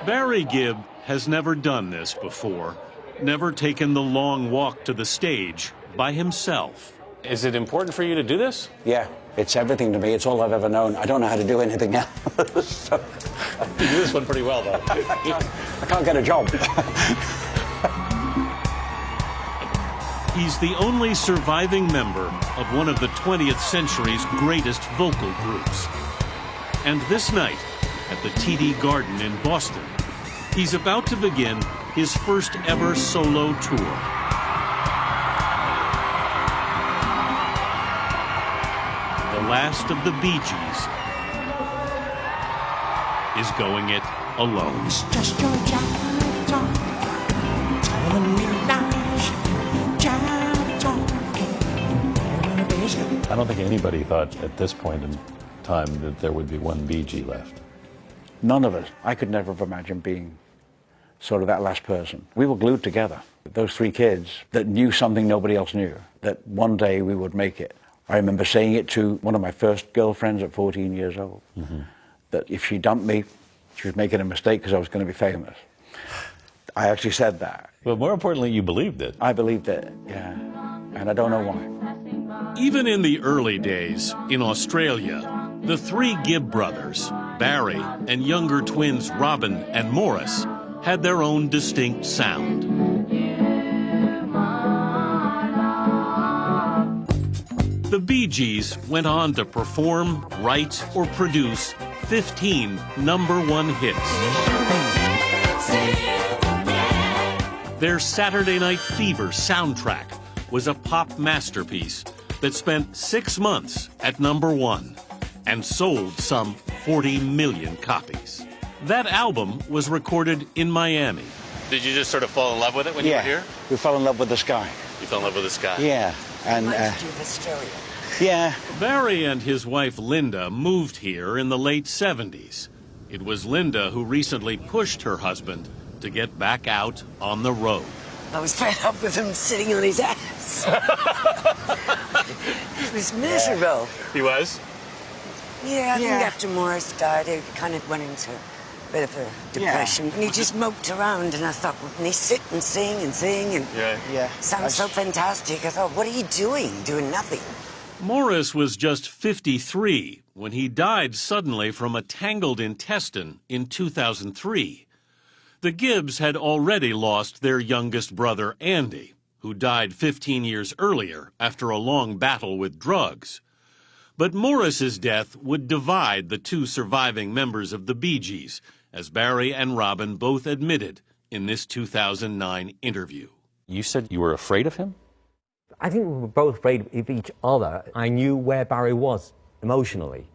Barry Gibb has never done this before, never taken the long walk to the stage by himself. Is it important for you to do this? Yeah, it's everything to me. It's all I've ever known. I don't know how to do anything else. So, you do this one pretty well, though. I can't get a job. He's the only surviving member of one of the 20th century's greatest vocal groups. And this night, at the TD Garden in Boston, he's about to begin his first ever solo tour. The last of the Bee Gees is going it alone. It's just your jive talk, telling me lies, jive talk. I don't think anybody thought at this point in time that there would be one Bee Gee left. None of us. I could never have imagined being sort of that last person. We were glued together. Those three kids that knew something nobody else knew, that one day we would make it. I remember saying it to one of my first girlfriends at 14 years old, that if she dumped me, she was making a mistake because I was going to be famous. I actually said that. But more importantly, you believed it. I believed it, yeah. And I don't know why. Even in the early days, in Australia, the three Gibb brothers, Barry and younger twins Robin and Morris, had their own distinct sound. The Bee Gees went on to perform, write, or produce 15 #1 hits. Their Saturday Night Fever soundtrack was a pop masterpiece that spent 6 months at #1 and sold some 40 million copies. That album was recorded in Miami. Did you just sort of fall in love with it when you were here? We fell in love with the sky. You fell in love with the sky? Yeah, and hysteria. yeah. Barry and his wife Linda moved here in the late 70s. It was Linda who recently pushed her husband to get back out on the road. I was fed up with him sitting on his ass. It was miserable. He was? Yeah, I think after Morris died, he kind of went into a bit of a depression. And he just moped around, and I thought, well, can he sit and sing and sing? And sounds so fantastic. I thought, what are you doing? Doing nothing. Morris was just 53 when he died suddenly from a tangled intestine in 2003. The Gibbs had already lost their youngest brother, Andy, who died 15 years earlier after a long battle with drugs. But Morris's death would divide the two surviving members of the Bee Gees, as Barry and Robin both admitted in this 2009 interview. You said you were afraid of him? I think we were both afraid of each other. I knew where Barry was emotionally.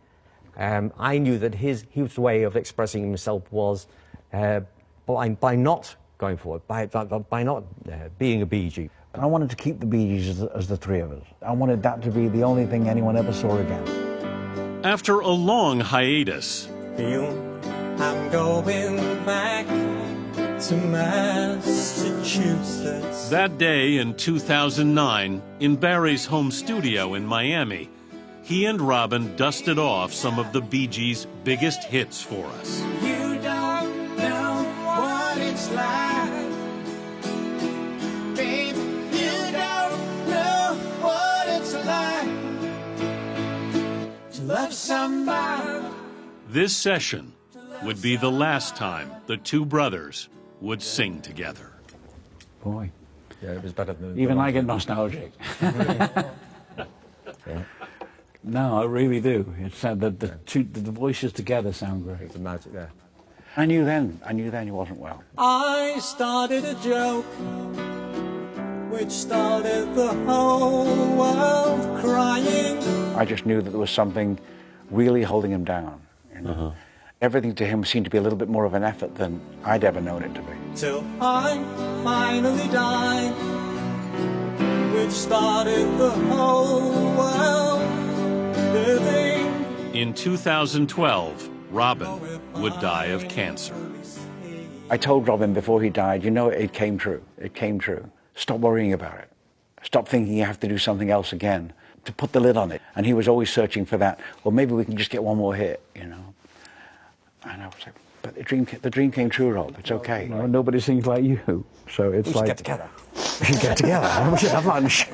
I knew that his way of expressing himself was by not going forward, by not being a Bee Gee. I wanted to keep the Bee Gees as the three of us. I wanted that to be the only thing anyone ever saw again. After a long hiatus, I'm going back to Massachusetts. That day in 2009, in Barry's home studio in Miami, he and Robin dusted off some of the Bee Gees' biggest hits for us. You don't know what it's like, babe. You don't know what it's like to love somebody. This session would be the last time the two brothers would sing together. Boy. Yeah, it was better than... Even I get nostalgic. No, I really do. It's the voices together sound great. It's a magic, yeah. I knew then he wasn't well. I started a joke which started the whole world crying. I just knew that there was something really holding him down. You know? Everything to him seemed to be a little bit more of an effort than I'd ever known it to be. Till I finally died, which started the whole world living. In 2012, Robin would die of cancer. I told Robin before he died, you know, it came true. It came true. Stop worrying about it. Stop thinking you have to do something else again to put the lid on it. And he was always searching for that. Well, maybe we can just get one more hit, you know. And I was like, but the dream came true, Rob. It's okay. No, nobody sings like you. So it's We should like... get together. We should get together. We should have lunch.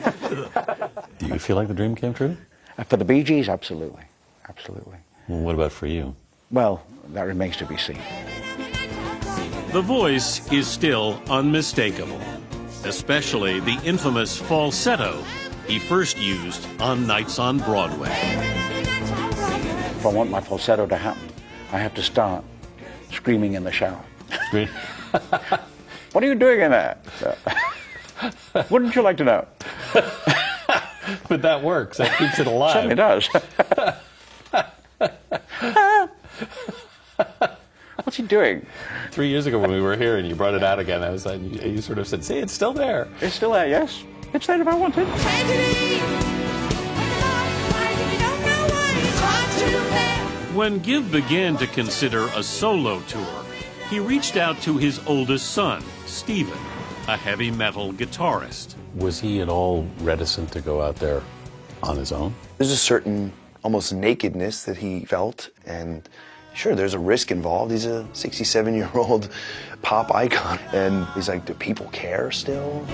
Do you feel like the dream came true? For the Bee Gees, absolutely. Absolutely. Well, what about for you? Well, that remains to be seen. The voice is still unmistakable, especially the infamous falsetto he first used on Nights on Broadway. If I want my falsetto to happen, I have to start screaming in the shower. What are you doing in there? Wouldn't you like to know? But that works. That keeps it alive. Certainly does. What's he doing? 3 years ago when we were here and you brought it out again, I was like, you sort of said, see, it's still there. It's still there, yes. It's there if I want it. When Gibb began to consider a solo tour, he reached out to his oldest son, Stephen, a heavy metal guitarist. Was he at all reticent to go out there on his own? There's a certain almost nakedness that he felt, and sure, there's a risk involved. He's a 67-year-old pop icon, and he's like, do people care still?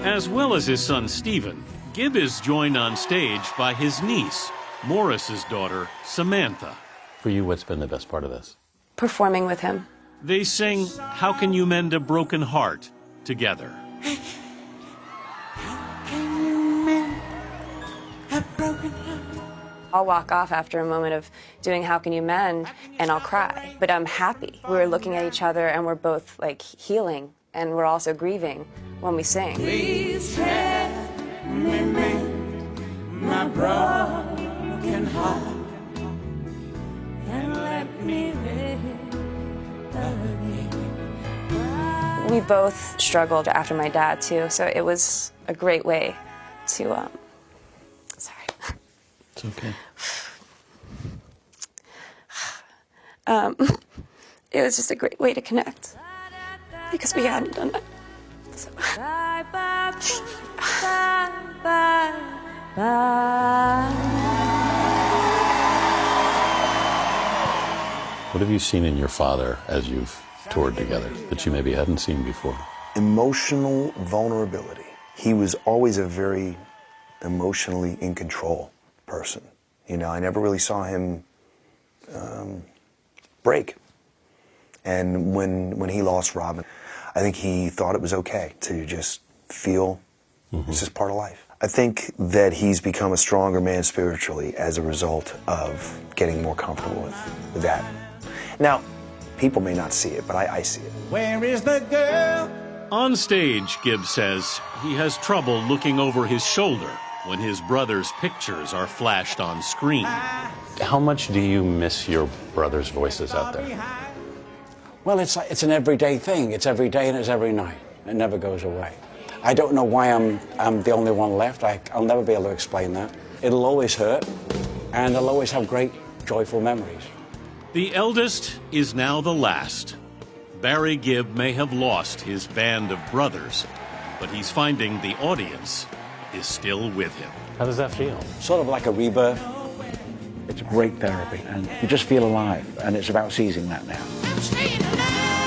As well as his son Stephen, Gibb is joined on stage by his niece, Morris's daughter, Samantha. For you, what's been the best part of this? Performing with him. They sing How Can You Mend a Broken Heart together. I'll walk off after a moment of doing How Can You Mend, and I'll cry. But I'm happy. We're looking at each other, and we're both, like, healing, and we're also grieving when we sing. Please help me mend my broken heart and let me live again. We both struggled after my dad, too, so it was a great way to, sorry. It's okay. It was just a great way to connect because we hadn't done that. So. Bye, bye, bye, bye, bye. What have you seen in your father as you've toured together that you maybe hadn't seen before? Emotional vulnerability. He was always a very emotionally in control person. You know, I never really saw him break. And when he lost Robin, I think he thought it was okay to just feel it's just part of life. I think that he's become a stronger man spiritually as a result of getting more comfortable with that. Now, people may not see it, but I see it. Where is the girl? On stage, Gibb says he has trouble looking over his shoulder when his brother's pictures are flashed on screen. How much do you miss your brother's voices out there? Well, it's an everyday thing. It's every day and it's every night. It never goes away. I don't know why I'm the only one left. I'll never be able to explain that. It'll always hurt, and I'll always have great, joyful memories. The eldest is now the last. Barry Gibb may have lost his band of brothers, but he's finding the audience is still with him. How does that feel? Sort of like a rebirth. It's great therapy, and you just feel alive, and it's about seizing that now. I'm staying alive.